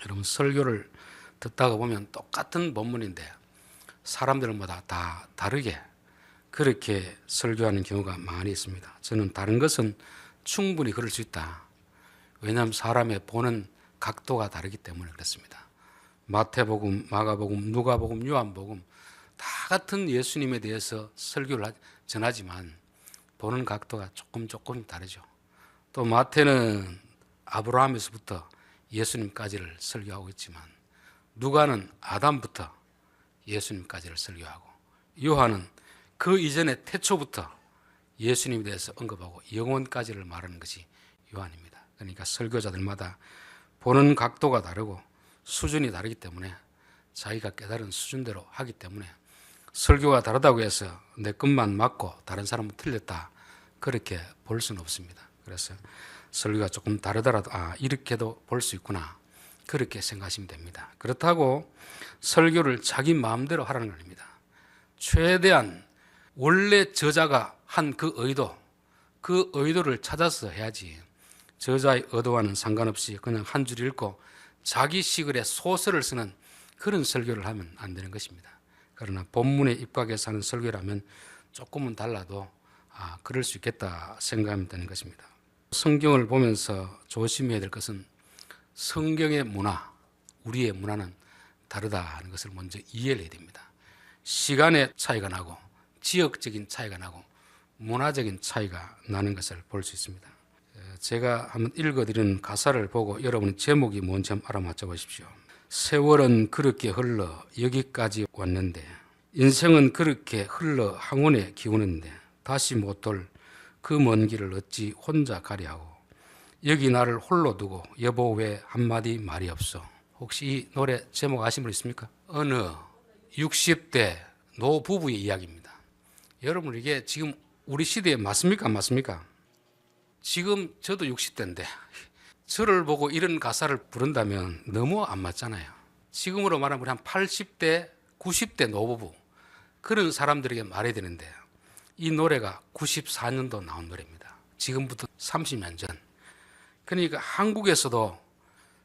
여러분 설교를 듣다가 보면 똑같은 본문인데 사람들마다 다 다르게 그렇게 설교하는 경우가 많이 있습니다. 저는 다른 것은 충분히 그럴 수 있다. 왜냐하면 사람의 보는 각도가 다르기 때문에 그렇습니다. 마태복음, 마가복음, 누가복음, 요한복음 다 같은 예수님에 대해서 설교를 전하지만 보는 각도가 조금 다르죠. 또 마태는 아브라함에서부터 예수님까지를 설교하고 있지만 누가는 아담부터 예수님까지를 설교하고 요한은 그 이전의 태초부터 예수님에 대해서 언급하고 영원까지를 말하는 것이 요한입니다. 그러니까 설교자들마다 보는 각도가 다르고 수준이 다르기 때문에 자기가 깨달은 수준대로 하기 때문에 설교가 다르다고 해서 내 것만 맞고 다른 사람은 틀렸다 그렇게 볼 수는 없습니다. 그래서 설교가 조금 다르더라도 이렇게도 볼 수 있구나 그렇게 생각하시면 됩니다. 그렇다고 설교를 자기 마음대로 하라는 건 아닙니다. 최대한 원래 저자가 한 그 의도를 찾아서 해야지 저자의 의도와는 상관없이 그냥 한 줄 읽고 자기 식을의 소설을 쓰는 그런 설교를 하면 안 되는 것입니다. 그러나 본문에 입각해서 하는 설교라면 조금은 달라도 그럴 수 있겠다 생각하면 되는 것입니다. 성경을 보면서 조심해야 될 것은 성경의 문화, 우리의 문화는 다르다는 것을 먼저 이해를 해야 됩니다. 시간의 차이가 나고 지역적인 차이가 나고 문화적인 차이가 나는 것을 볼 수 있습니다. 제가 한번 읽어드리는 가사를 보고 여러분의 제목이 뭔지 한번 알아맞혀 보십시오. 세월은 그렇게 흘러 여기까지 왔는데 인생은 그렇게 흘러 항원에 기우는데 다시 못 돌 그 먼 길을 어찌 혼자 가려 하고 여기 나를 홀로 두고 여보 왜 한마디 말이 없어. 혹시 이 노래 제목 아시는 분 있습니까? 어느 60대 노부부의 이야기입니다. 여러분 이게 지금 우리 시대에 맞습니까? 안 맞습니까? 지금 저도 60대인데 저를 보고 이런 가사를 부른다면 너무 안 맞잖아요. 지금으로 말하면 우리 한 80대, 90대 노부부 그런 사람들에게 말해야 되는데 이 노래가 94년도 나온 노래입니다. 지금부터 30년 전. 그러니까 한국에서도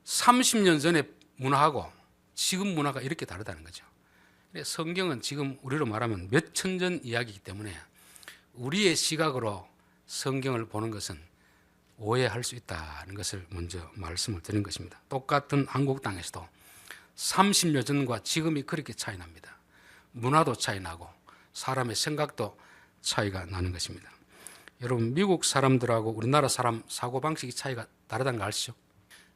30년 전의 문화하고 지금 문화가 이렇게 다르다는 거죠. 성경은 지금 우리로 말하면 몇 천 년 이야기이기 때문에 우리의 시각으로 성경을 보는 것은 오해할 수 있다는 것을 먼저 말씀을 드린 것입니다. 똑같은 한국 땅에서도 30년 전과 지금이 그렇게 차이 납니다. 문화도 차이 나고 사람의 생각도 차이가 나는 것입니다. 여러분 미국 사람들하고 우리나라 사람 사고방식이 차이가 다르다는 거 아시죠?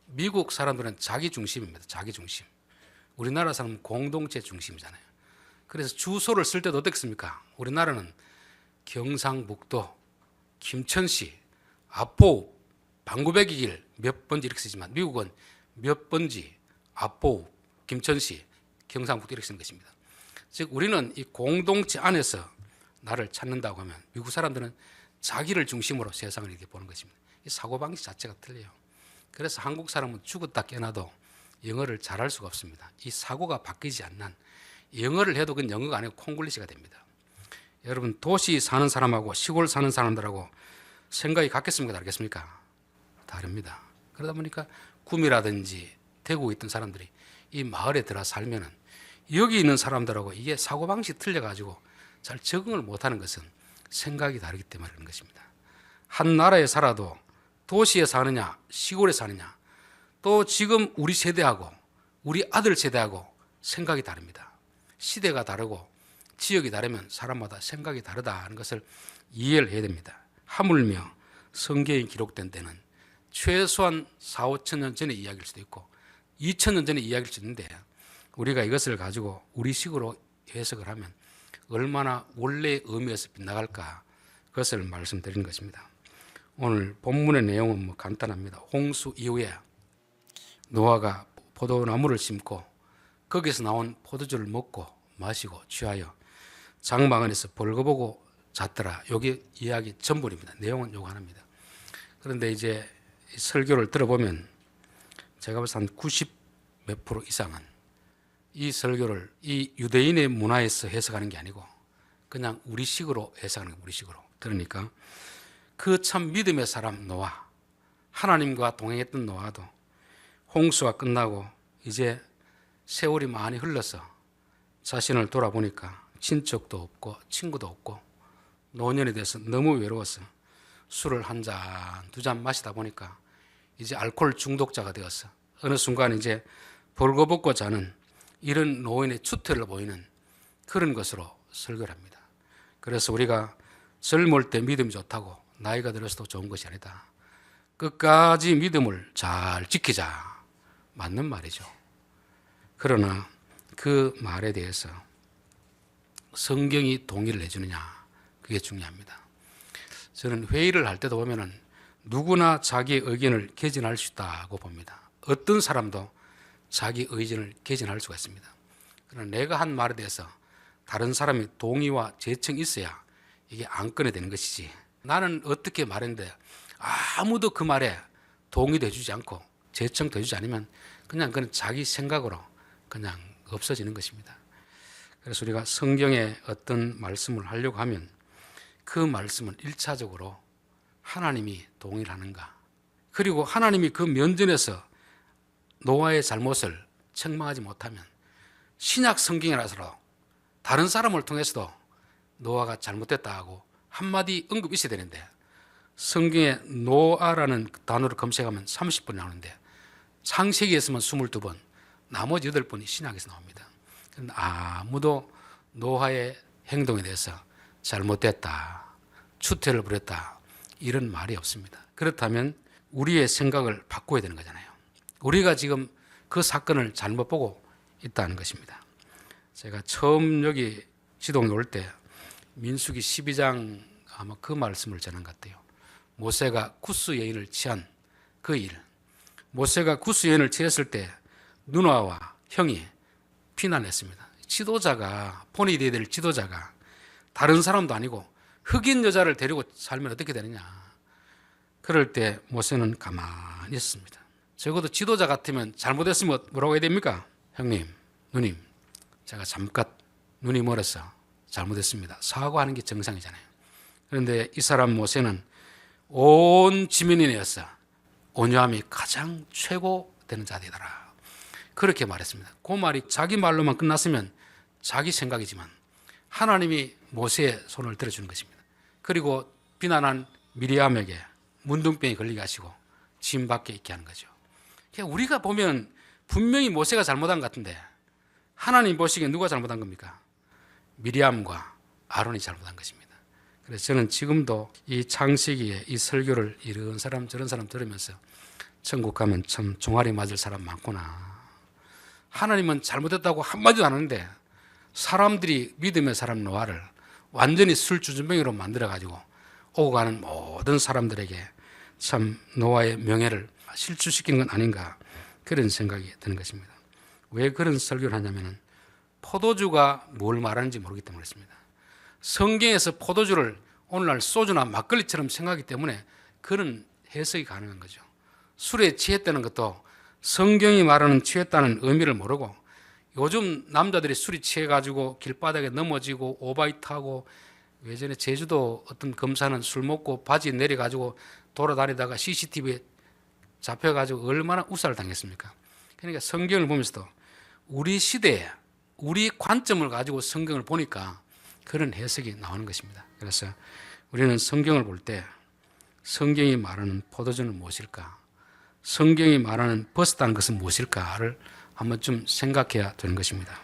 미국 사람들은 자기 중심입니다. 자기 중심. 우리나라 사람은 공동체 중심이잖아요. 그래서 주소를 쓸 때도 어떻습니까? 우리나라는 경상북도, 김천시, 아포, 방구배기 길 몇 번지 이렇게 쓰지만 미국은 몇 번지, 아포, 김천시, 경상북도 이렇게 쓰는 것입니다. 즉 우리는 이 공동체 안에서 나를 찾는다고 하면 미국 사람들은 자기를 중심으로 세상을 이렇게 보는 것입니다. 이 사고방식 자체가 틀려요. 그래서 한국 사람은 죽었다 깨어나도 영어를 잘할 수가 없습니다. 이 사고가 바뀌지 않는 영어를 해도 그건 영어가 아니고 콩글리시가 됩니다. 여러분 도시 사는 사람하고 시골 사는 사람들하고 생각이 같겠습니까? 다르겠습니까? 다릅니다. 그러다 보니까 구미라든지 대구에 있던 사람들이 이 마을에 들어 살면은 여기 있는 사람들하고 이게 사고방식이 틀려가지고 잘 적응을 못하는 것은 생각이 다르기 때문에 그런 것입니다. 한 나라에 살아도 도시에 사느냐 시골에 사느냐 또 지금 우리 세대하고 우리 아들 세대하고 생각이 다릅니다. 시대가 다르고 지역이 다르면 사람마다 생각이 다르다는 것을 이해를 해야 됩니다. 하물며 성경이 기록된 때는 최소한 4, 5천 년 전의 이야기일 수도 있고 2천 년 전의 이야기일 수도 있는데 우리가 이것을 가지고 우리식으로 해석을 하면 얼마나 원래의 의미에서 빗나갈까 그것을 말씀드리는 것입니다. 오늘 본문의 내용은 간단합니다. 홍수 이후에 노아가 포도나무를 심고 거기서 나온 포도주를 먹고 마시고 취하여 장막 안에서 벌거보고 잤더라. 여기 이야기 전부입니다. 내용은 요거 하나입니다. 그런데 이제 설교를 들어보면 제가 봐서 한 90 몇 프로 이상은 이 설교를 이 유대인의 문화에서 해석하는 게 아니고 그냥 우리식으로 해석하는 거예요. 우리식으로. 그러니까 그 참 믿음의 사람 노아, 하나님과 동행했던 노아도 홍수가 끝나고 이제 세월이 많이 흘러서 자신을 돌아보니까 친척도 없고 친구도 없고 노년이 돼서 너무 외로워서 술을 한 잔, 두 잔 마시다 보니까 이제 알코올 중독자가 되었어. 어느 순간 이제 벌거벗고 자는 이런 노인의 추태를 보이는 그런 것으로 설교를 합니다. 그래서 우리가 젊을 때 믿음이 좋다고 나이가 들어서도 좋은 것이 아니다. 끝까지 믿음을 잘 지키자. 맞는 말이죠. 그러나 그 말에 대해서 성경이 동의를 해주느냐, 그게 중요합니다. 저는 회의를 할 때도 보면은 누구나 자기의 의견을 개진할 수 있다고 봅니다. 어떤 사람도 자기 의견을 개진할 수가 있습니다. 그러나 내가 한 말에 대해서 다른 사람의 동의와 제청이 있어야 이게 안건이 되는 것이지, 나는 어떻게 말했는데 아무도 그 말에 동의도 해주지 않고 제청도 해주지 않으면 그냥 그는 자기 생각으로 그냥 없어지는 것입니다. 그래서 우리가 성경에 어떤 말씀을 하려고 하면 그 말씀은 1차적으로 하나님이 동의를 하는가, 그리고 하나님이 그 면전에서 노아의 잘못을 책망하지 못하면 신약 성경이라서 다른 사람을 통해서도 노아가 잘못됐다 하고 한마디 언급이 있어야 되는데, 성경에 노아라는 단어를 검색하면 30번 나오는데 창세기에서만 22번, 나머지 8번이 신약에서 나옵니다. 그런데 아무도 노아의 행동에 대해서 잘못됐다, 추태를 부렸다, 이런 말이 없습니다. 그렇다면 우리의 생각을 바꿔야 되는 거잖아요. 우리가 지금 그 사건을 잘못 보고 있다는 것입니다. 제가 처음 여기 지동에 올 때 민수기 12장 아마 그 말씀을 전한 것 같아요. 모세가 구스 여인을 취한 그 일. 모세가 구스 여인을 취했을 때 누나와 형이 피난했습니다. 지도자가, 본이 되어야 될 지도자가 다른 사람도 아니고 흑인 여자를 데리고 살면 어떻게 되느냐. 그럴 때 모세는 가만히 있습니다. 적어도 지도자 같으면 잘못했으면 뭐라고 해야 됩니까? 형님, 누님, 제가 잠깐 눈이 멀어서 잘못했습니다. 사과하는 게 정상이잖아요. 그런데 이 사람 모세는 온 지민인이었어. 온유함이 가장 최고 되는 자들이더라. 그렇게 말했습니다. 그 말이 자기 말로만 끝났으면 자기 생각이지만 하나님이 모세의 손을 들어주는 것입니다. 그리고 비난한 미리암에게 문둥병이 걸리게 하시고 짐 밖에 있게 하는 거죠. 그러니까 우리가 보면 분명히 모세가 잘못한 것 같은데 하나님 보시기에 누가 잘못한 겁니까? 미리암과 아론이 잘못한 것입니다. 그래서 저는 지금도 이 창세기에 이 설교를 이런 사람 저런 사람 들으면서 천국 가면 참 종아리 맞을 사람 많구나. 하나님은 잘못했다고 한마디도 안 하는데 사람들이 믿음의 사람 노아를 완전히 술주전뱅이로 만들어가지고 오고 가는 모든 사람들에게 참 노아의 명예를 실추시키는 건 아닌가, 그런 생각이 드는 것입니다. 왜 그런 설교를 하냐면 포도주가 뭘 말하는지 모르기 때문에 그렇습니다. 성경에서 포도주를 오늘날 소주나 막걸리처럼 생각하기 때문에 그런 해석이 가능한 거죠. 술에 취했다는 것도 성경이 말하는 취했다는 의미를 모르고 요즘 남자들이 술이 취해가지고 길바닥에 넘어지고 오바이 타고, 예전에 제주도 어떤 검사는 술 먹고 바지 내려가지고 돌아다니다가 CCTV에 잡혀가지고 얼마나 우살을 당했습니까? 그러니까 성경을 보면서도 우리 시대에 우리 관점을 가지고 성경을 보니까 그런 해석이 나오는 것입니다. 그래서 우리는 성경을 볼 때 성경이 말하는 포도주는 무엇일까? 성경이 말하는 벗었다는 것은 무엇일까를 한번 좀 생각해야 되는 것입니다.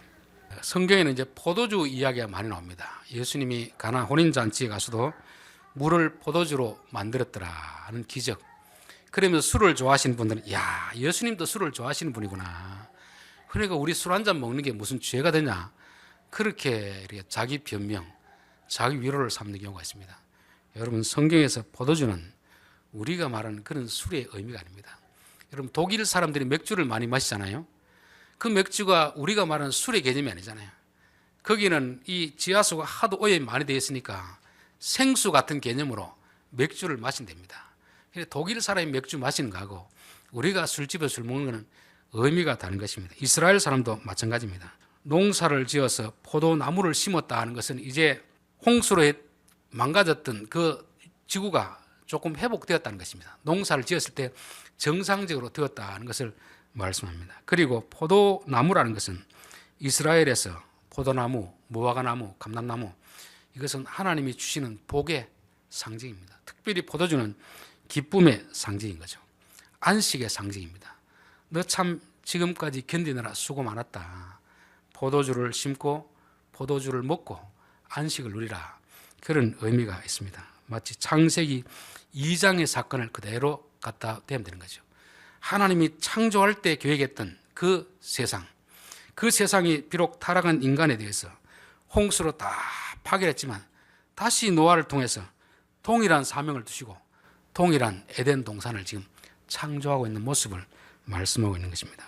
성경에는 이제 포도주 이야기가 많이 나옵니다. 예수님이 가나 혼인잔치에 가서도 물을 포도주로 만들었더라는 기적. 그러면서 술을 좋아하시는 분들은 야, 예수님도 술을 좋아하시는 분이구나. 그러니까 우리 술 한잔 먹는 게 무슨 죄가 되냐. 그렇게 이렇게 자기 변명, 자기 위로를 삼는 경우가 있습니다. 여러분, 성경에서 포도주는 우리가 말하는 그런 술의 의미가 아닙니다. 여러분, 독일 사람들이 맥주를 많이 마시잖아요. 그 맥주가 우리가 말하는 술의 개념이 아니잖아요. 거기는 이 지하수가 하도 오염이 많이 되어 있으니까 생수 같은 개념으로 맥주를 마신답니다. 독일 사람이 맥주 마시는 거하고 우리가 술집에서 술 먹는 것은 의미가 다른 것입니다. 이스라엘 사람도 마찬가지입니다. 농사를 지어서 포도나무를 심었다 하는 것은 이제 홍수로 망가졌던 그 지구가 조금 회복되었다는 것입니다. 농사를 지었을 때 정상적으로 되었다 하는 것을 말씀합니다. 그리고 포도나무라는 것은 이스라엘에서 포도나무, 무화과나무, 감람나무, 이것은 하나님이 주시는 복의 상징입니다. 특별히 포도주는 기쁨의 상징인 거죠. 안식의 상징입니다. 너 참 지금까지 견디느라 수고 많았다. 포도주를 심고 포도주를 먹고 안식을 누리라. 그런 의미가 있습니다. 마치 창세기 2장의 사건을 그대로 갖다 대면 되는 거죠. 하나님이 창조할 때 계획했던 그 세상이 비록 타락한 인간에 대해서 홍수로 다 파괴했지만 다시 노아를 통해서 동일한 사명을 두시고 동일한 에덴 동산을 지금 창조하고 있는 모습을 말씀하고 있는 것입니다.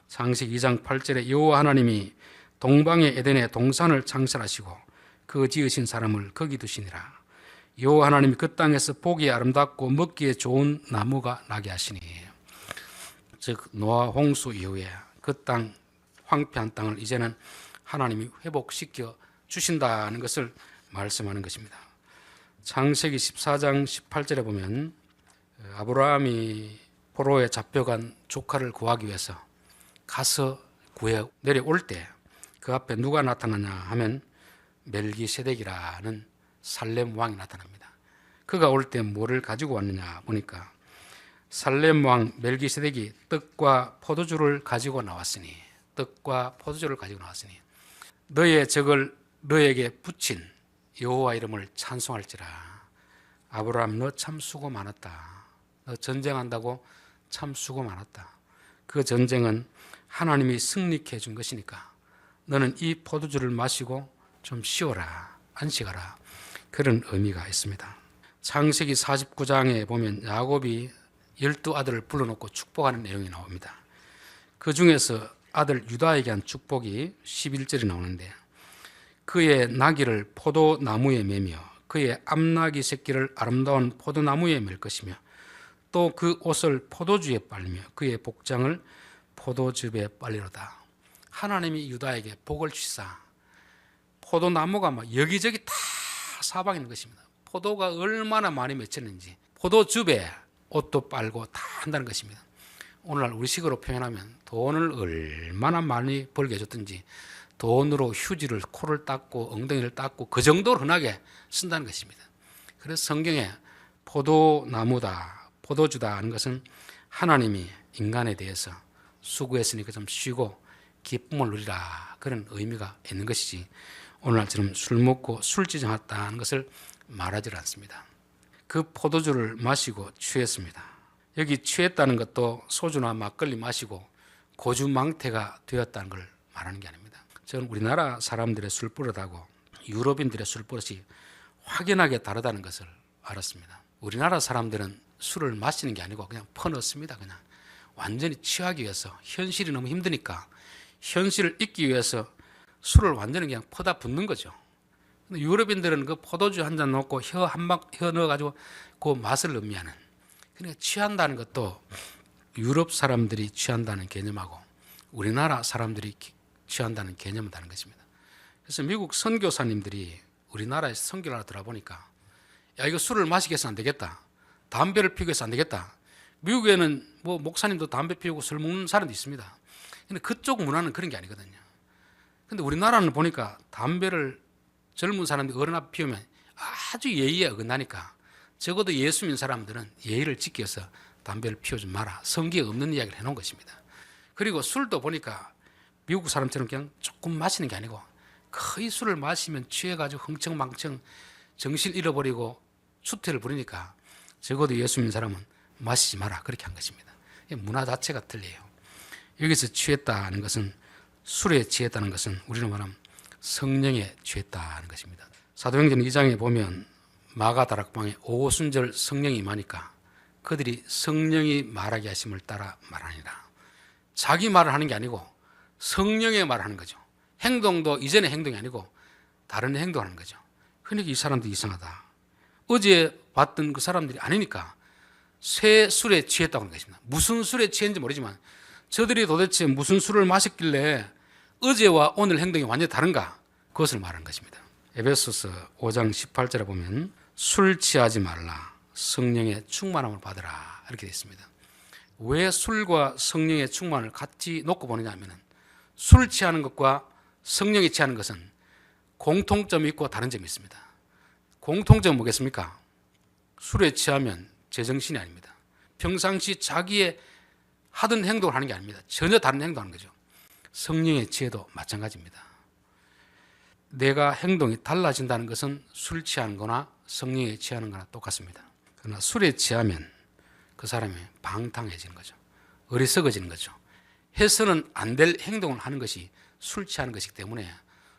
창세기 2장 8절에 여호와 하나님이 동방의 에덴에 동산을 창설하시고 그 지으신 사람을 거기 두시니라. 여호와 하나님이 그 땅에서 보기에 아름답고 먹기에 좋은 나무가 나게 하시니, 즉 노아 홍수 이후에 그 땅 황폐한 땅을 이제는 하나님이 회복시켜 주신다는 것을 말씀하는 것입니다. 창세기 14장 18절에 보면 아브라함이 포로에 잡혀간 조카를 구하기 위해서 가서 구해 내려올 때 그 앞에 누가 나타나냐 하면 멜기세덱이라는 살렘 왕이 나타납니다. 그가 올 때 뭐를 가지고 왔느냐 보니까 살렘 왕 멜기세덱이 떡과 포도주를 가지고 나왔으니 너의 적을 너에게 붙인 여호와 이름을 찬송할지라. 아브라함, 너 참 수고 많았다. 너 전쟁한다고 참 수고 많았다. 그 전쟁은 하나님이 승리케 해준 것이니까 너는 이 포도주를 마시고 좀 쉬어라, 안식하라. 그런 의미가 있습니다. 창세기 49장에 보면 야곱이 12아들을 불러놓고 축복하는 내용이 나옵니다. 그 중에서 아들 유다에게 한 축복이 11절이 나오는데, 그의 나귀를 포도나무에 매며 그의 암나귀 새끼를 아름다운 포도나무에 맬 것이며 또 그 옷을 포도주에 빨며 그의 복장을 포도즙에 빨리로다. 하나님이 유다에게 복을 주시사 포도나무가 막 여기저기 다 사방에 있는 것입니다. 포도가 얼마나 많이 맺혔는지 포도즙에 옷도 빨고 다 한다는 것입니다. 오늘날 우리식으로 표현하면 돈을 얼마나 많이 벌게 해줬든지 돈으로 휴지를 코를 닦고 엉덩이를 닦고 그 정도로 흔하게 쓴다는 것입니다. 그래서 성경에 포도나무다, 포도주다 하는 것은 하나님이 인간에 대해서 수고했으니까 좀 쉬고 기쁨을 누리라, 그런 의미가 있는 것이지 오늘날처럼 술 먹고 술지정했다는 것을 말하지 않습니다. 그 포도주를 마시고 취했습니다. 여기 취했다는 것도 소주나 막걸리 마시고 고주망태가 되었다는 걸 말하는 게 아닙니다. 저는 우리나라 사람들의 술버릇하고 유럽인들의 술버릇이 확연하게 다르다는 것을 알았습니다. 우리나라 사람들은 술을 마시는 게 아니고 그냥 퍼넣습니다. 그냥 완전히 취하기 위해서, 현실이 너무 힘드니까 현실을 잊기 위해서 술을 완전히 그냥 퍼다 붓는 거죠. 근데 유럽인들은 그 포도주 한 잔 넣고 혀 넣어가지고 그 맛을 음미하는, 그러니까 취한다는 것도 유럽 사람들이 취한다는 개념하고 우리나라 사람들이 취한다는 개념은 다른 것입니다. 그래서 미국 선교사님들이 우리나라에 선교를 하러 들어보니까 야, 이거 술을 마시겠어 안 되겠다, 담배를 피우겠어 안 되겠다. 미국에는 뭐 목사님도 담배 피우고 술 먹는 사람도 있습니다. 근데 그쪽 문화는 그런 게 아니거든요. 근데 우리나라는 보니까 담배를 젊은 사람들이 어른 앞에 피우면 아주 예의에 어긋나니까 적어도 예수 믿는 사람들은 예의를 지켜서 담배를 피우지 마라, 성경에 없는 이야기를 해놓은 것입니다. 그리고 술도 보니까 미국 사람처럼 그냥 조금 마시는 게 아니고 거의 술을 마시면 취해가지고 흥청망청 정신 잃어버리고 추태를 부리니까 적어도 예수 믿는 사람은 마시지 마라, 그렇게 한 것입니다. 문화 자체가 틀려요. 여기서 취했다는 것은, 술에 취했다는 것은 우리는 말하면 성령에 취했다는 것입니다. 사도행전 2장에 보면 마가다락방에 오순절 성령이 임하니까 그들이 성령이 말하게 하심을 따라 말하니라. 자기 말을 하는 게 아니고 성령의 말을 하는 거죠. 행동도 이전의 행동이 아니고 다른 행동을 하는 거죠. 그러니까 이 사람들이 이상하다. 어제 봤던 그 사람들이 아니니까 새 술에 취했다고 하는 것입니다. 무슨 술에 취했는지 모르지만 저들이 도대체 무슨 술을 마셨길래 어제와 오늘 행동이 완전히 다른가, 그것을 말하는 것입니다. 에베소서 5장 18절에 보면 술 취하지 말라, 성령의 충만함을 받으라, 이렇게 되어 있습니다. 왜 술과 성령의 충만을 같이 놓고 보느냐 하면 술 취하는 것과 성령이 취하는 것은 공통점이 있고 다른 점이 있습니다. 공통점은 뭐겠습니까? 술에 취하면 제정신이 아닙니다. 평상시 자기의 하던 행동을 하는 게 아닙니다. 전혀 다른 행동을 하는 거죠. 성령에 취해도 마찬가지입니다. 내가 행동이 달라진다는 것은 술 취하는 거나 성령에 취하는 거나 똑같습니다. 그러나 술에 취하면 그 사람이 방탕해지는 거죠. 어리석어지는 거죠. 해서는 안 될 행동을 하는 것이 술 취하는 것이기 때문에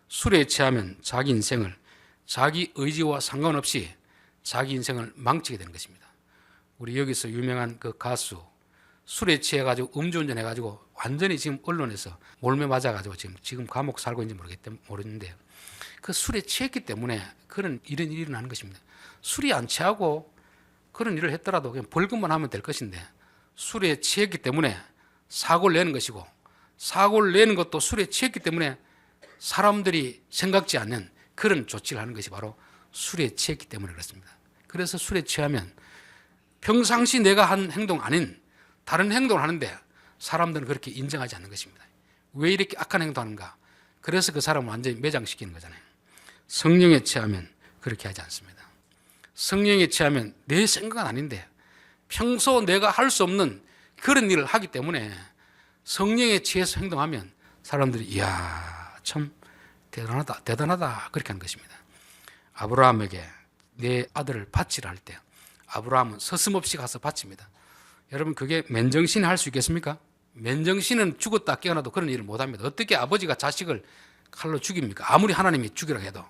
술에 취하면 자기 인생을 자기 의지와 상관없이 자기 인생을 망치게 되는 것입니다. 우리 여기서 유명한 그 가수 술에 취해가지고 음주운전 해가지고 완전히 지금 언론에서 몰매 맞아가지고 지금 감옥 살고 있는지 모르겠는데 그 술에 취했기 때문에 그런 이런 일이 일어나는 것입니다. 술이 안 취하고 그런 일을 했더라도 그냥 벌금만 하면 될 것인데 술에 취했기 때문에 사고를 내는 것이고 사고를 내는 것도 술에 취했기 때문에 사람들이 생각지 않는 그런 조치를 하는 것이 바로 술에 취했기 때문에 그렇습니다. 그래서 술에 취하면 평상시 내가 한 행동 아닌 다른 행동을 하는데 사람들은 그렇게 인정하지 않는 것입니다. 왜 이렇게 악한 행동하는가? 그래서 그 사람을 완전히 매장시키는 거잖아요. 성령에 취하면 그렇게 하지 않습니다. 성령에 취하면 내 생각은 아닌데 평소 내가 할 수 없는 그런 일을 하기 때문에 성령에 취해서 행동하면 사람들이 이야 참 대단하다 그렇게 하는 것입니다. 아브라함에게 내 아들을 바치라 할 때 아브라함은 서슴없이 가서 바칩니다. 여러분 그게 맨정신에 할 수 있겠습니까? 맨정신은 죽었다 깨어나도 그런 일을 못합니다. 어떻게 아버지가 자식을 칼로 죽입니까? 아무리 하나님이 죽이라고 해도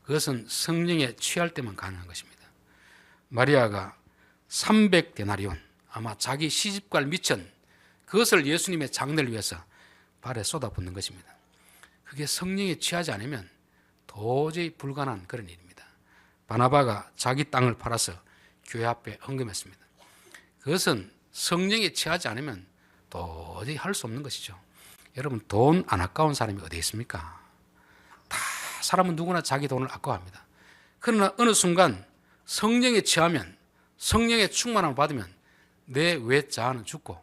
그것은 성령에 취할 때만 가능한 것입니다. 마리아가 300데나리온 아마 자기 시집갈 미천 그것을 예수님의 장례를 위해서 발에 쏟아붓는 것입니다. 그게 성령에 취하지 않으면 도저히 불가능한 그런 일입니다. 바나바가 자기 땅을 팔아서 교회 앞에 헌금했습니다. 그것은 성령에 취하지 않으면 도저히 할 수 없는 것이죠. 여러분 돈 안 아까운 사람이 어디 있습니까? 다 사람은 누구나 자기 돈을 아까워합니다. 그러나 어느 순간 성령에 취하면 성령의 충만함을 받으면 내 외자아는 죽고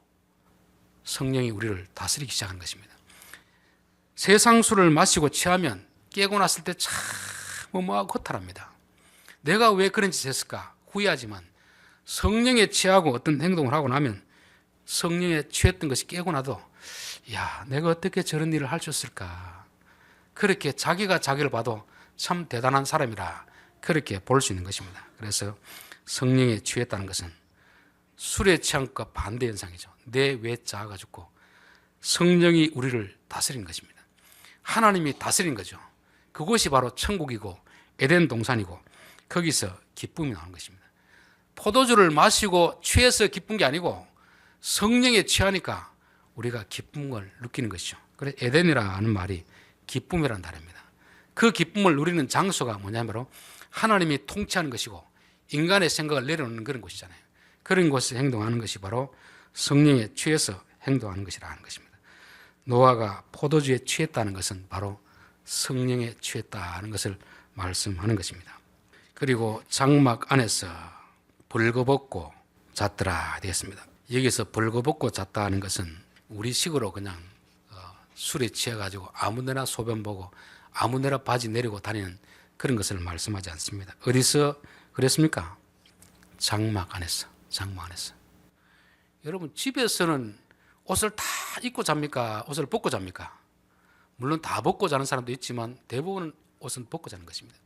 성령이 우리를 다스리기 시작하는 것입니다. 세상 술을 마시고 취하면 깨고 났을 때 참 허탈합니다. 내가 왜 그런 짓을 했을까 후회하지만 성령에 취하고 어떤 행동을 하고 나면 성령에 취했던 것이 깨고 나도 야 내가 어떻게 저런 일을 할 수 있을까 그렇게 자기가 자기를 봐도 참 대단한 사람이라 그렇게 볼 수 있는 것입니다. 그래서 성령에 취했다는 것은 술에 취한 것과 반대 현상이죠. 내 외자아가 죽고 성령이 우리를 다스리는 것입니다. 하나님이 다스리는 거죠. 그것이 바로 천국이고 에덴 동산이고 거기서 기쁨이 나오는 것입니다. 포도주를 마시고 취해서 기쁜 게 아니고 성령에 취하니까 우리가 기쁨을 느끼는 것이죠. 그래서 에덴이라는 말이 기쁨이라는 단어입니다. 그 기쁨을 누리는 장소가 뭐냐면 바로 하나님이 통치하는 것이고 인간의 생각을 내려놓는 그런 곳이잖아요. 그런 곳에서 행동하는 것이 바로 성령에 취해서 행동하는 것이라는 것입니다. 노아가 포도주에 취했다는 것은 바로 성령에 취했다는 것을 말씀하는 것입니다. 그리고 장막 안에서 벌거벗고 잤더라 되겠습니다. 여기서 벌거벗고 잤다는 것은 우리식으로 그냥 술에 취해가지고 아무데나 소변 보고 아무데나 바지 내리고 다니는 그런 것을 말씀하지 않습니다. 어디서 그랬습니까? 장막 안에서. 장막 안에서. 여러분 집에서는 옷을 다 입고 잡니까? 옷을 벗고 잡니까? 물론 다 벗고 자는 사람도 있지만 대부분 옷은 벗고 자는 것입니다.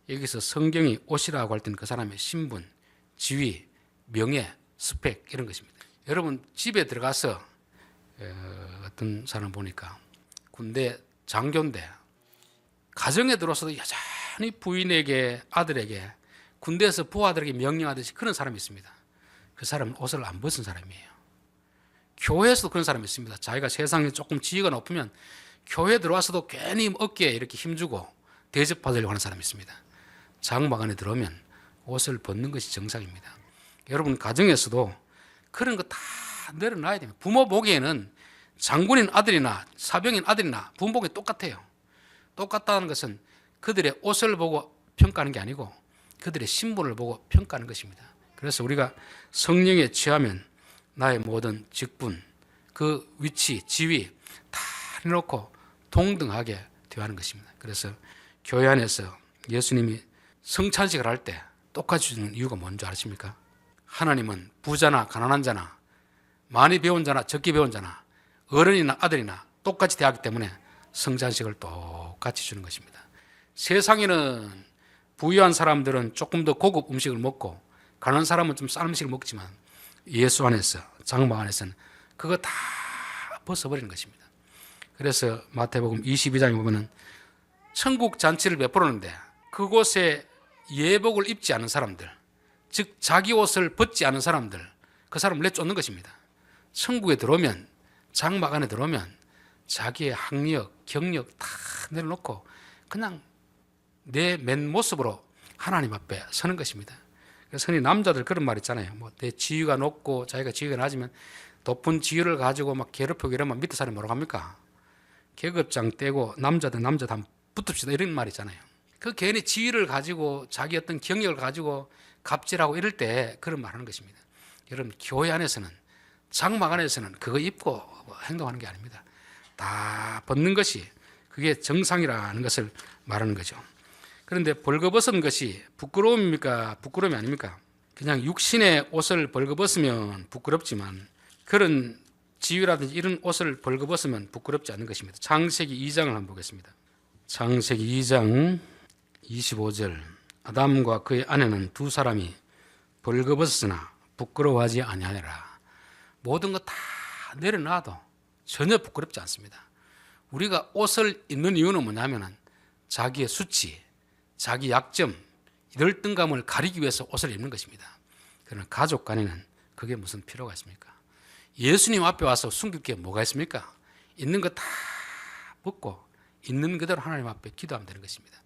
여기서 성경이 옷이라고 할 때는 그 사람의 신분, 지위, 명예, 스펙 이런 것입니다. 여러분 집에 들어가서 어떤 사람 보니까 군대 장교인데 가정에 들어서도 여전히 부인에게 아들에게 군대에서 부하들에게 명령하듯이 그런 사람이 있습니다. 그 사람은 옷을 안 벗은 사람이에요. 교회에서도 그런 사람이 있습니다. 자기가 세상에 조금 지위가 높으면 교회 들어와서도 괜히 어깨에 이렇게 힘주고 대접받으려고 하는 사람이 있습니다. 장막 안에 들어오면 옷을 벗는 것이 정상입니다. 여러분 가정에서도 그런 거 다 내려놔야 됩니다. 부모 보기에는 장군인 아들이나 사병인 아들이나 부모 보기에 똑같아요. 똑같다는 것은 그들의 옷을 보고 평가하는 게 아니고 그들의 신분을 보고 평가하는 것입니다. 그래서 우리가 성령에 취하면 나의 모든 직분, 그 위치, 지위 다 해놓고 동등하게 대하는 것입니다. 그래서 교회 안에서 예수님이 성찬식을 할 때 똑같이 주는 이유가 뭔지 아십니까? 하나님은 부자나 가난한 자나 많이 배운 자나 적게 배운 자나 어른이나 아들이나 똑같이 대하기 때문에 성찬식을 똑같이 주는 것입니다. 세상에는 부유한 사람들은 조금 더 고급 음식을 먹고 가난한 사람은 좀 싼 음식을 먹지만 예수 안에서, 장막 안에서는 그거 다 벗어버리는 것입니다. 그래서 마태복음 22장에 보면은 천국 잔치를 베풀었는데 그곳에 예복을 입지 않은 사람들, 즉 자기 옷을 벗지 않은 사람들, 그 사람을 내쫓는 것입니다. 천국에 들어오면, 장막 안에 들어오면 자기의 학력, 경력 다 내려놓고 그냥 내 맨 모습으로 하나님 앞에 서는 것입니다. 그래서 흔히 남자들 그런 말 있잖아요. 뭐 내 지위가 높고 자기가 지위가 낮으면 높은 지위를 가지고 막 괴롭히고 이러면 밑에 사람이 뭐라고 합니까? 계급장 떼고 남자든 남자 다 붙읍시다 이런 말 있잖아요. 그 괜히 지위를 가지고 자기 어떤 경력을 가지고 갑질하고 이럴 때 그런 말 하는 것입니다. 여러분 교회 안에서는 장막 안에서는 그거 입고 행동하는 게 아닙니다. 다 벗는 것이 그게 정상이라는 것을 말하는 거죠. 그런데 벌거벗은 것이 부끄러움입니까? 부끄러움이 아닙니까? 그냥 육신의 옷을 벌거벗으면 부끄럽지만 그런 지위라든지 이런 옷을 벌거벗으면 부끄럽지 않은 것입니다. 창세기 2장을 한번 보겠습니다. 창세기 2장 25절 아담과 그의 아내는 두 사람이 벌거벗었으나 부끄러워하지 아니하니라. 모든 거 다 내려놔도 전혀 부끄럽지 않습니다. 우리가 옷을 입는 이유는 뭐냐면 자기의 수치, 자기 약점, 열등감을 가리기 위해서 옷을 입는 것입니다. 그러나 가족 간에는 그게 무슨 필요가 있습니까? 예수님 앞에 와서 숨길 게 뭐가 있습니까? 있는 거 다 벗고 있는 그대로 하나님 앞에 기도하면 되는 것입니다.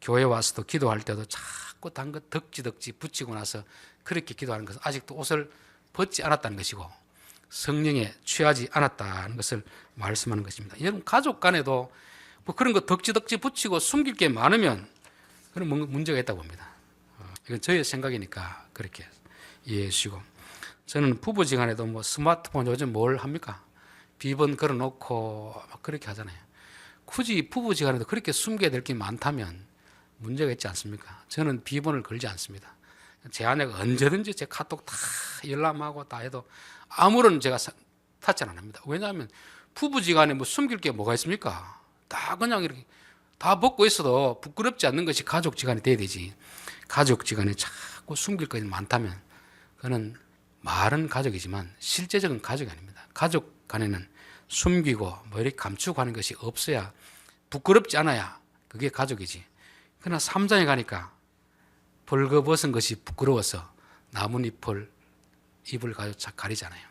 교회 와서도 기도할 때도 자꾸 단 것 덕지덕지 붙이고 나서 그렇게 기도하는 것은 아직도 옷을 벗지 않았다는 것이고 성령에 취하지 않았다는 것을 말씀하는 것입니다. 여러분 가족 간에도 뭐 그런 거 덕지덕지 붙이고 숨길 게 많으면 그런 문제가 있다고 봅니다. 이건 저의 생각이니까 그렇게 이해해 주시고, 저는 부부지간에도 뭐 스마트폰 요즘 뭘 합니까? 비번 걸어놓고 막 그렇게 하잖아요. 굳이 부부지간에도 그렇게 숨겨야 될 게 많다면 문제가 있지 않습니까? 저는 비번을 걸지 않습니다. 제 아내가 언제든지 제 카톡 다 열람하고 다 해도 아무런 제가 타치 안 합니다. 왜냐하면 부부지간에 뭐 숨길 게 뭐가 있습니까? 다 그냥 이렇게 다 벗고 있어도 부끄럽지 않는 것이 가족지간에 돼야 되지. 가족지간에 자꾸 숨길 것이 많다면 그는 말은 가족이지만 실제적인 가족이 아닙니다. 가족 간에는 숨기고 뭐 이렇게 감추고 하는 것이 없어야, 부끄럽지 않아야 그게 가족이지. 그러나 3장에 가니까 벌거벗은 것이 부끄러워서 나뭇잎을 입을 가지고 가리잖아요.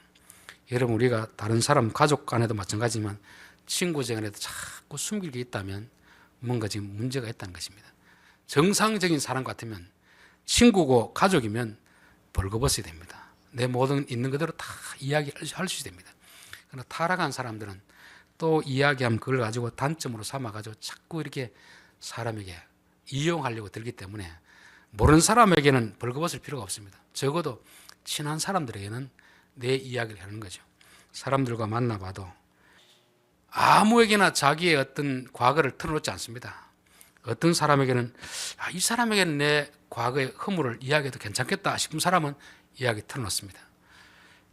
여러분 우리가 다른 사람 가족 간에도 마찬가지지만 친구지간에도 자꾸 숨길 게 있다면 뭔가 지금 문제가 있다는 것입니다. 정상적인 사람 같으면 친구고 가족이면 벌거벗어야 됩니다. 내 모든 있는 그대로 다 이야기할 수 됩니다. 그러나 타락한 사람들은 또 이야기하면 그걸 가지고 단점으로 삼아가지고 자꾸 이렇게 사람에게 이용하려고 들기 때문에 모르는 사람에게는 벌거벗을 필요가 없습니다. 적어도 친한 사람들에게는 내 이야기를 하는 거죠. 사람들과 만나봐도 아무에게나 자기의 어떤 과거를 털어놓지 않습니다. 어떤 사람에게는 이 사람에게는 내 과거의 허물을 이야기해도 괜찮겠다 싶은 사람은 이야기 털어놓습니다.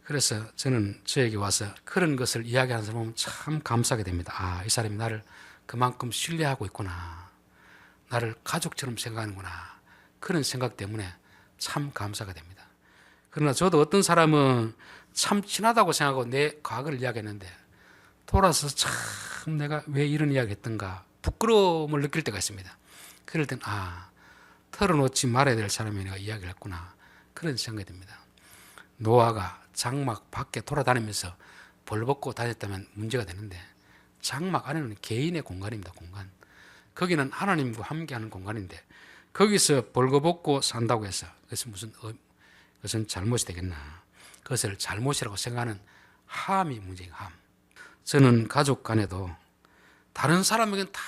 그래서 저는 저에게 와서 그런 것을 이야기하는 사람 보면 참 감사하게 됩니다. 이 사람이 나를 그만큼 신뢰하고 있구나, 나를 가족처럼 생각하는구나, 그런 생각 때문에 참 감사가 됩니다. 그러나 저도 어떤 사람은 참 친하다고 생각하고 내 과거를 이야기했는데 돌아서 참 내가 왜 이런 이야기 했던가 부끄러움을 느낄 때가 있습니다. 그럴 땐 털어놓지 말아야 될 사람이 내가 이야기를 했구나, 그런 생각이 듭니다. 노아가 장막 밖에 돌아다니면서 벌벗고 다녔다면 문제가 되는데 장막 안에는 개인의 공간입니다. 공간. 거기는 하나님과 함께하는 공간인데 거기서 벌거벗고 산다고 해서 그것은 잘못이 되겠나? 그것을 잘못이라고 생각하는 함이 문제인 함. 저는 가족 간에도 다른 사람에게는 다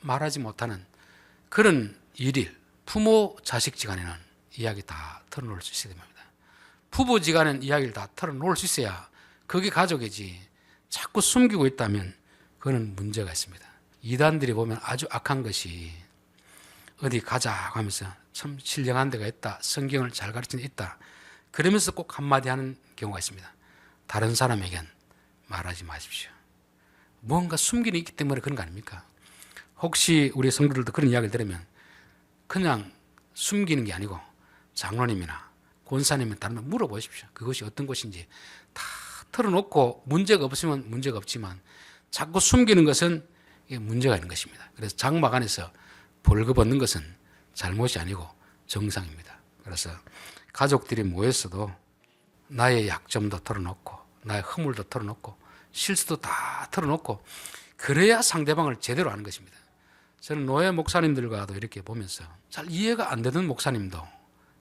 말하지 못하는 그런 일일, 부모 자식 지간에는 이야기 다 털어놓을 수 있어야 됩니다. 부부지간의 이야기를 다 털어놓을 수 있어야 그게 가족이지. 자꾸 숨기고 있다면 그거는 문제가 있습니다. 이단들이 보면 아주 악한 것이 어디 가자 하면서 참 신령한 데가 있다, 성경을 잘 가르치는 데 있다, 그러면서 꼭 한마디 하는 경우가 있습니다. 다른 사람에겐 말하지 마십시오. 뭔가 숨기는 게 있기 때문에 그런 거 아닙니까? 혹시 우리 성도들도 그런 이야기를 들으면 그냥 숨기는 게 아니고 장로님이나 권사님한테 한번 물어보십시오. 그것이 어떤 것인지 다 털어놓고 문제가 없으면 문제가 없지만 자꾸 숨기는 것은 이게 문제가 있는 것입니다. 그래서 장막 안에서 벌거 벗는 것은 잘못이 아니고 정상입니다. 그래서 가족들이 모였어도 나의 약점도 털어놓고 나의 허물도 털어놓고 실수도 다 털어놓고 그래야 상대방을 제대로 아는 것입니다. 저는 노예 목사님들과도 이렇게 보면서 잘 이해가 안 되던 목사님도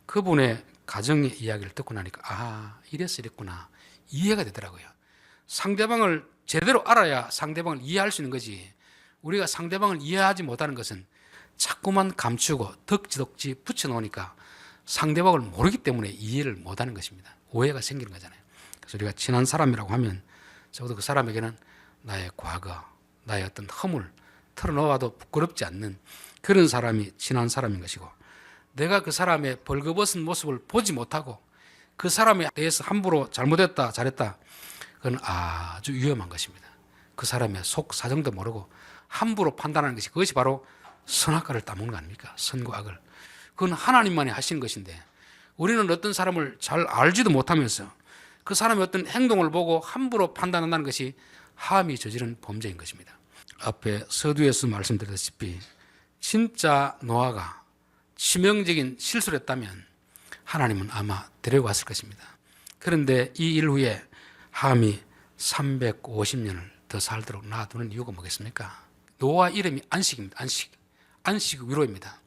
그분의 가정의 이야기를 듣고 나니까 아, 이래서 이랬구나 이해가 되더라고요. 상대방을 제대로 알아야 상대방을 이해할 수 있는 거지, 우리가 상대방을 이해하지 못하는 것은 자꾸만 감추고 덕지덕지 붙여놓으니까 상대방을 모르기 때문에 이해를 못하는 것입니다. 오해가 생기는 거잖아요. 그래서 우리가 친한 사람이라고 하면 적어도 그 사람에게는 나의 과거, 나의 어떤 허물 털어놓아도 부끄럽지 않는 그런 사람이 친한 사람인 것이고, 내가 그 사람의 벌거벗은 모습을 보지 못하고 그 사람에 대해서 함부로 잘못했다 잘했다, 그건 아주 위험한 것입니다. 그 사람의 속 사정도 모르고 함부로 판단하는 것이, 그것이 바로 선악과를 따먹는 거 아닙니까? 선과 악을. 그건 하나님만이 하시는 것인데 우리는 어떤 사람을 잘 알지도 못하면서 그 사람의 어떤 행동을 보고 함부로 판단한다는 것이 함이 저지른 범죄인 것입니다. 앞에 서두에서 말씀드렸다시피 진짜 노아가 치명적인 실수를 했다면 하나님은 아마 데려갔을 것입니다. 그런데 이 일 후에 함이 350년을 더 살도록 놔두는 이유가 뭐겠습니까? 노아 이름이 안식입니다. 안식 위로입니다.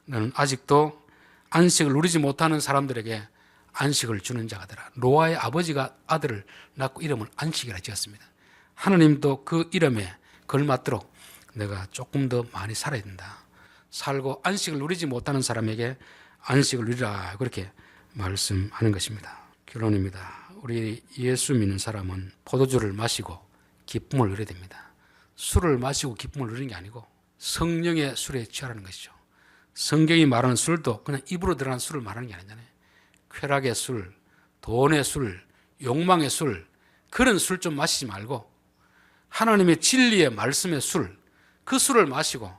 너는 아직도 안식을 누리지 못하는 사람들에게 안식을 주는 자가더라. 노아의 아버지가 아들을 낳고 이름을 안식이라 지었습니다. 하나님도 그 이름에 걸맞도록 내가 조금 더 많이 살아야 된다. 살고 안식을 누리지 못하는 사람에게 안식을 누리라, 그렇게 말씀하는 것입니다. 결론입니다. 우리 예수 믿는 사람은 포도주를 마시고 기쁨을 누려야 됩니다. 술을 마시고 기쁨을 누리는 게 아니고 성령의 술에 취하라는 것이죠. 성경이 말하는 술도 그냥 입으로 들어가는 술을 말하는 게 아니잖아요. 쾌락의 술, 돈의 술, 욕망의 술, 그런 술 좀 마시지 말고 하나님의 진리의 말씀의 술, 그 술을 마시고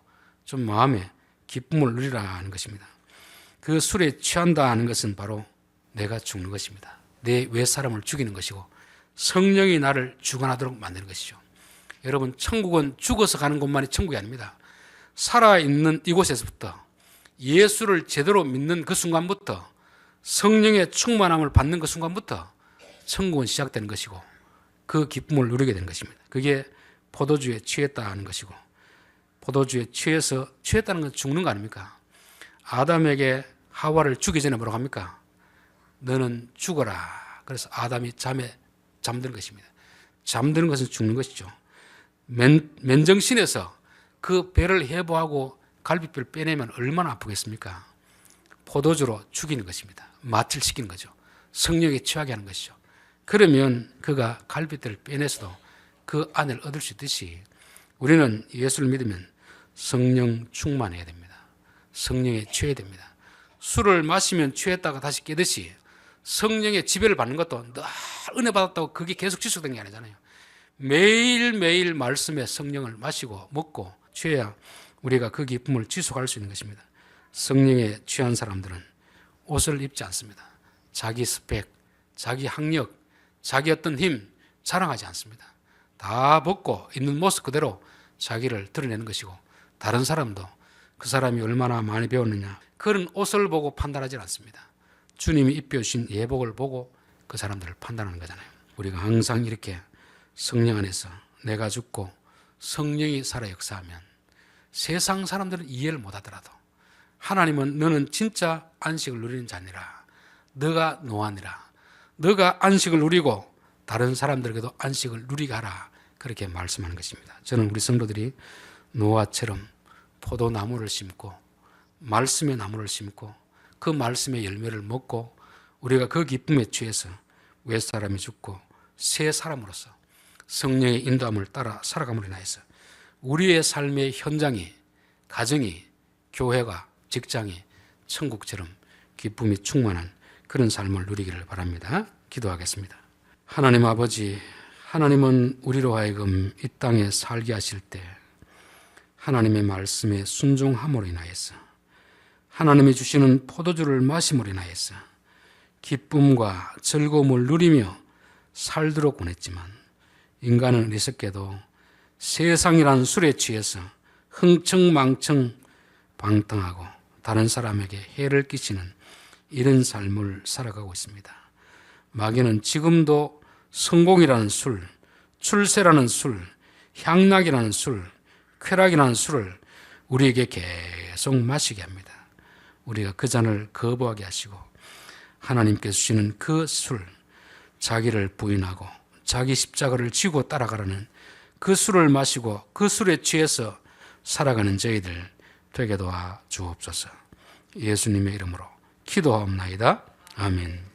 좀 마음에 기쁨을 누리라는 것입니다. 그 술에 취한다는 것은 바로 내가 죽는 것입니다. 내 외사람을 죽이는 것이고 성령이 나를 주관하도록 만드는 것이죠. 여러분, 천국은 죽어서 가는 곳만이 천국이 아닙니다. 살아있는 이곳에서부터 예수를 제대로 믿는 그 순간부터 성령의 충만함을 받는 그 순간부터 천국은 시작되는 것이고 그 기쁨을 누리게 되는 것입니다. 그게 포도주에 취했다는 것이고, 포도주에 취했다는 건 죽는 거 아닙니까? 아담에게 하와를 주기 전에 뭐라고 합니까? 너는 죽어라. 그래서 아담이 잠에 잠드는 것입니다. 잠드는 것은 죽는 것이죠. 맨정신에서 그 배를 해부하고 갈비뼈를 빼내면 얼마나 아프겠습니까? 포도주로 죽이는 것입니다. 마취시키는 거죠. 성령에 취하게 하는 것이죠. 그러면 그가 갈비뼈를 빼내서도 그 안을 얻을 수 있듯이 우리는 예수를 믿으면 성령 충만해야 됩니다. 성령에 취해야 됩니다. 술을 마시면 취했다가 다시 깨듯이 성령의 지배를 받는 것도 늘 은혜 받았다고 그게 계속 지속되는 게 아니잖아요. 매일매일 말씀의 성령을 마시고 먹고 취해야 우리가 그 기쁨을 지속할 수 있는 것입니다. 성령에 취한 사람들은 옷을 입지 않습니다. 자기 스펙, 자기 학력, 자기 어떤 힘 자랑하지 않습니다. 다 벗고 있는 모습 그대로 자기를 드러내는 것이고, 다른 사람도 그 사람이 얼마나 많이 배웠느냐 그런 옷을 보고 판단하지 않습니다. 주님이 입혀주신 예복을 보고 그 사람들을 판단하는 거잖아요. 우리가 항상 이렇게 성령 안에서 내가 죽고 성령이 살아 역사하면 세상 사람들은 이해를 못하더라도 하나님은 너는 진짜 안식을 누리는 자니라, 너가 노하니라, 너가 안식을 누리고 다른 사람들에게도 안식을 누리게 하라, 그렇게 말씀하는 것입니다. 저는 우리 성도들이 노아처럼 포도나무를 심고 말씀의 나무를 심고 그 말씀의 열매를 먹고 우리가 그 기쁨에 취해서 옛사람이 죽고 새 사람으로서 성령의 인도함을 따라 살아감으로 인하여서 우리의 삶의 현장이, 가정이, 교회가, 직장이 천국처럼 기쁨이 충만한 그런 삶을 누리기를 바랍니다. 기도하겠습니다. 하나님 아버지, 하나님은 우리로 하여금 이 땅에 살게 하실 때 하나님의 말씀에 순종함으로 인하여서 하나님이 주시는 포도주를 마심으로 인하여서 기쁨과 즐거움을 누리며 살도록 원했지만 인간은 어리석게도 세상이란 술에 취해서 흥청망청 방탕하고 다른 사람에게 해를 끼치는 이런 삶을 살아가고 있습니다. 마귀는 지금도 성공이라는 술, 출세라는 술, 향락이라는 술, 쾌락이라는 술을 우리에게 계속 마시게 합니다. 우리가 그 잔을 거부하게 하시고 하나님께서 주시는 그 술, 자기를 부인하고 자기 십자가를 지고 따라가라는 그 술을 마시고 그 술에 취해서 살아가는 저희들 되게 도와 주옵소서. 예수님의 이름으로 기도하옵나이다. 아멘.